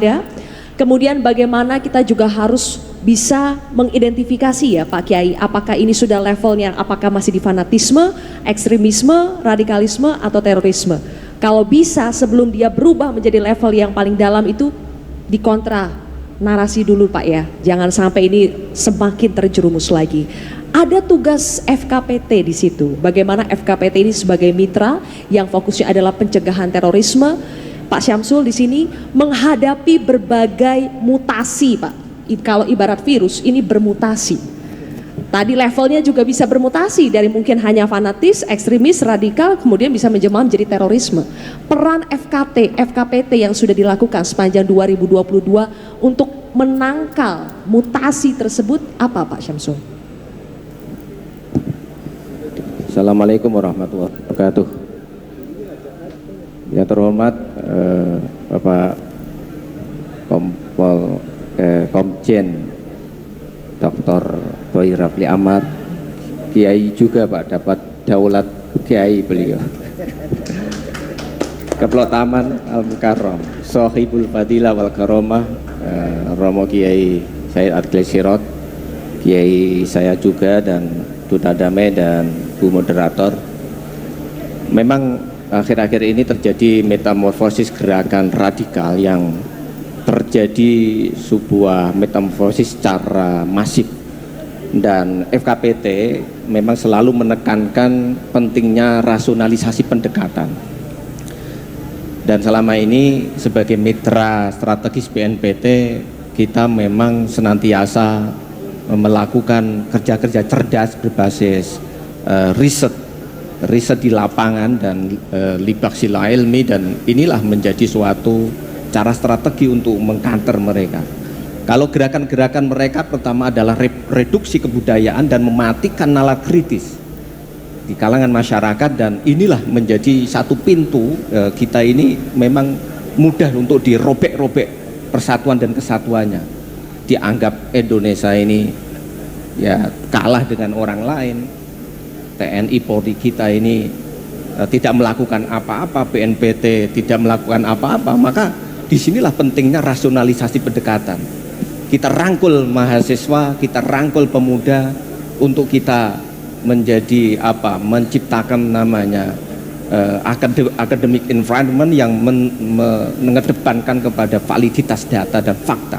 Ya. Kemudian bagaimana kita juga harus bisa mengidentifikasi ya Pak Kiai, apakah ini sudah levelnya, apakah masih di fanatisme, ekstremisme, radikalisme, atau terorisme. Kalau bisa sebelum dia berubah menjadi level yang paling dalam itu dikontra narasi dulu Pak ya, jangan sampai ini semakin terjerumus lagi. Ada tugas FKPT di situ, bagaimana FKPT ini sebagai mitra yang fokusnya adalah pencegahan terorisme. Pak Syamsul di sini menghadapi berbagai mutasi Pak. Kalau ibarat virus ini bermutasi. Tadi levelnya juga bisa bermutasi dari mungkin hanya fanatis, ekstremis, radikal, kemudian bisa menjelma menjadi terorisme. Peran FKPT yang sudah dilakukan sepanjang 2022 untuk menangkal mutasi tersebut apa Pak Syamsul? Assalamualaikum warahmatullahi wabarakatuh. Yang terhormat Bapak Komjen Dr. Boy Rafli Ahmad, Kiai juga Pak, dapat daulat Kiai beliau. Kepala Taman Al-Mukarram, Sohibul Fadilah wal Karomah, Romo Kiai Said Adil Sirot, Kiai saya juga, dan Duta Damai dan Bu Moderator. Memang akhir-akhir ini terjadi metamorfosis gerakan radikal yang terjadi sebuah metamorfosis secara masif, dan FKPT memang selalu menekankan pentingnya rasionalisasi pendekatan. Dan selama ini sebagai mitra strategis BNPT kita memang senantiasa melakukan kerja-kerja cerdas berbasis riset di lapangan dan libaksila ilmi, dan inilah menjadi suatu cara strategi untuk mengkanter mereka. Kalau gerakan-gerakan mereka pertama adalah reduksi kebudayaan dan mematikan nalar kritis di kalangan masyarakat, dan inilah menjadi satu pintu kita ini memang mudah untuk dirobek-robek persatuan dan kesatuannya. Dianggap Indonesia ini ya kalah dengan orang lain, TNI Polri kita ini tidak melakukan apa-apa, BNPT tidak melakukan apa-apa, maka disinilah pentingnya rasionalisasi pendekatan. Kita rangkul mahasiswa, kita rangkul pemuda untuk kita menjadi apa, menciptakan namanya academic environment yang mengedepankan kepada validitas data dan fakta.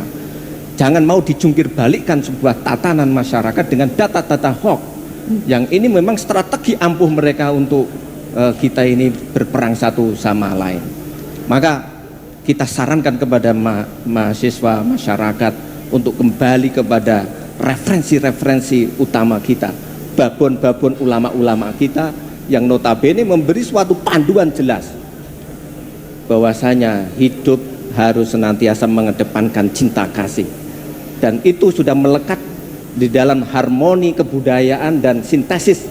Jangan mau dijungkir balikkan sebuah tatanan masyarakat dengan data-data hoax. Yang ini memang strategi ampuh mereka untuk kita ini berperang satu sama lain. Maka kita sarankan kepada mahasiswa, masyarakat untuk kembali kepada referensi-referensi utama kita, babon-babon ulama-ulama kita yang notabene memberi suatu panduan jelas bahwasanya hidup harus senantiasa mengedepankan cinta kasih, dan itu sudah melekat di dalam harmoni kebudayaan dan sintesis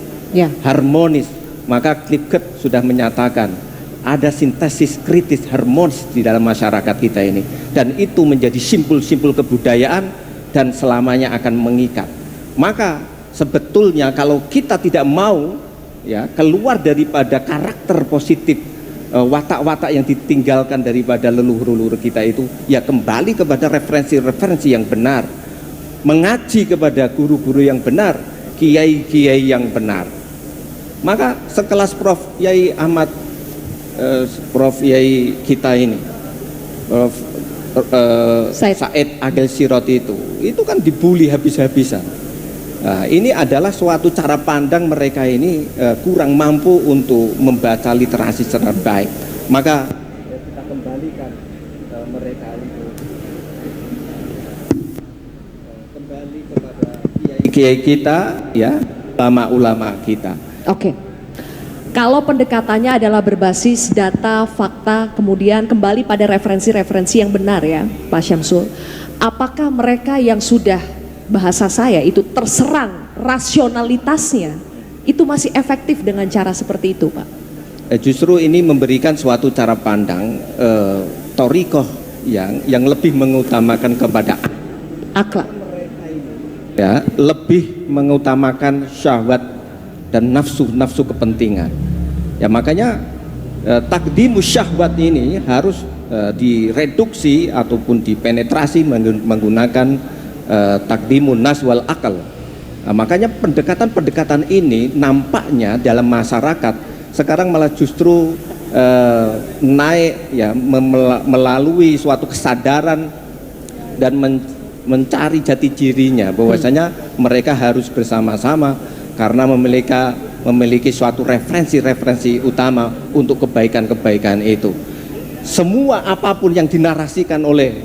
harmonis. Maka Klipket sudah menyatakan ada sintesis kritis harmonis di dalam masyarakat kita ini, dan itu menjadi simpul-simpul kebudayaan dan selamanya akan mengikat. Maka sebetulnya kalau kita tidak mau ya keluar daripada karakter positif, watak-watak yang ditinggalkan daripada leluhur-leluhur kita itu, ya kembali kepada referensi-referensi yang benar, mengaji kepada guru-guru yang benar, kiai-kiai yang benar. Maka sekelas Prof. Yai Ahmad, Prof. Yai kita ini, Prof. Said Agil Sirot itu kan dibully habis-habisan. Nah, ini adalah suatu cara pandang mereka ini kurang mampu untuk membaca literasi secara baik. Maka kita kembalikan mereka itu kembali kepada kiai kita, ya, ulama-ulama kita. Oke. Kalau pendekatannya adalah berbasis data, fakta, kemudian kembali pada referensi-referensi yang benar ya Pak Syamsul, apakah mereka yang sudah, bahasa saya itu, terserang rasionalitasnya, itu masih efektif dengan cara seperti itu Pak? Justru ini memberikan suatu cara pandang thorikoh yang lebih mengutamakan kepada akhlak, ya, lebih mengutamakan syahwat dan nafsu kepentingan. Ya makanya takdimus syahwat ini harus direduksi ataupun dipenetrasi menggunakan takdimun nas wal akal. Nah, makanya pendekatan-pendekatan ini nampaknya dalam masyarakat sekarang malah justru naik ya, melalui suatu kesadaran dan mencari jati dirinya bahwasanya mereka harus bersama-sama karena memiliki suatu referensi utama untuk kebaikan-kebaikan itu. Semua apapun yang dinarasikan oleh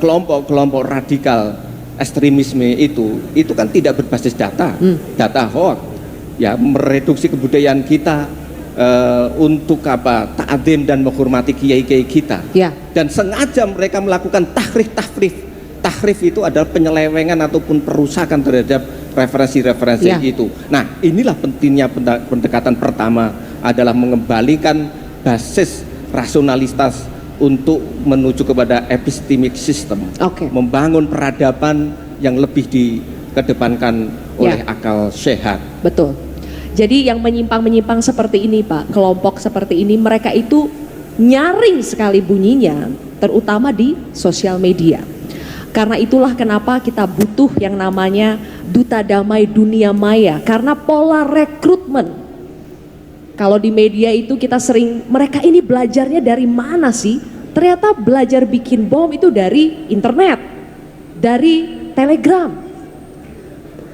kelompok-kelompok radikal ekstremisme itu kan tidak berbasis data hoax, ya, mereduksi kebudayaan kita untuk ta'zim dan menghormati kiai-kiai kita, ya. Dan sengaja mereka melakukan tahrif itu adalah penyelewengan ataupun perusakan terhadap referensi-referensi itu. Nah, inilah pentingnya pendekatan pertama adalah mengembalikan basis rasionalitas untuk menuju kepada epistemic system, membangun peradaban yang lebih dikedepankan oleh akal sehat. Betul. Jadi yang menyimpang seperti ini Pak, kelompok seperti ini, mereka itu nyaring sekali bunyinya, terutama di sosial media. Karena itulah kenapa kita butuh yang namanya duta damai dunia maya, karena pola rekrutmen. Kalau di media itu kita sering, mereka ini belajarnya dari mana sih? Ternyata belajar bikin bom itu dari internet, dari Telegram.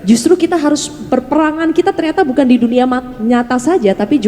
Justru kita harus berperangan, kita ternyata bukan di dunia nyata saja, tapi juga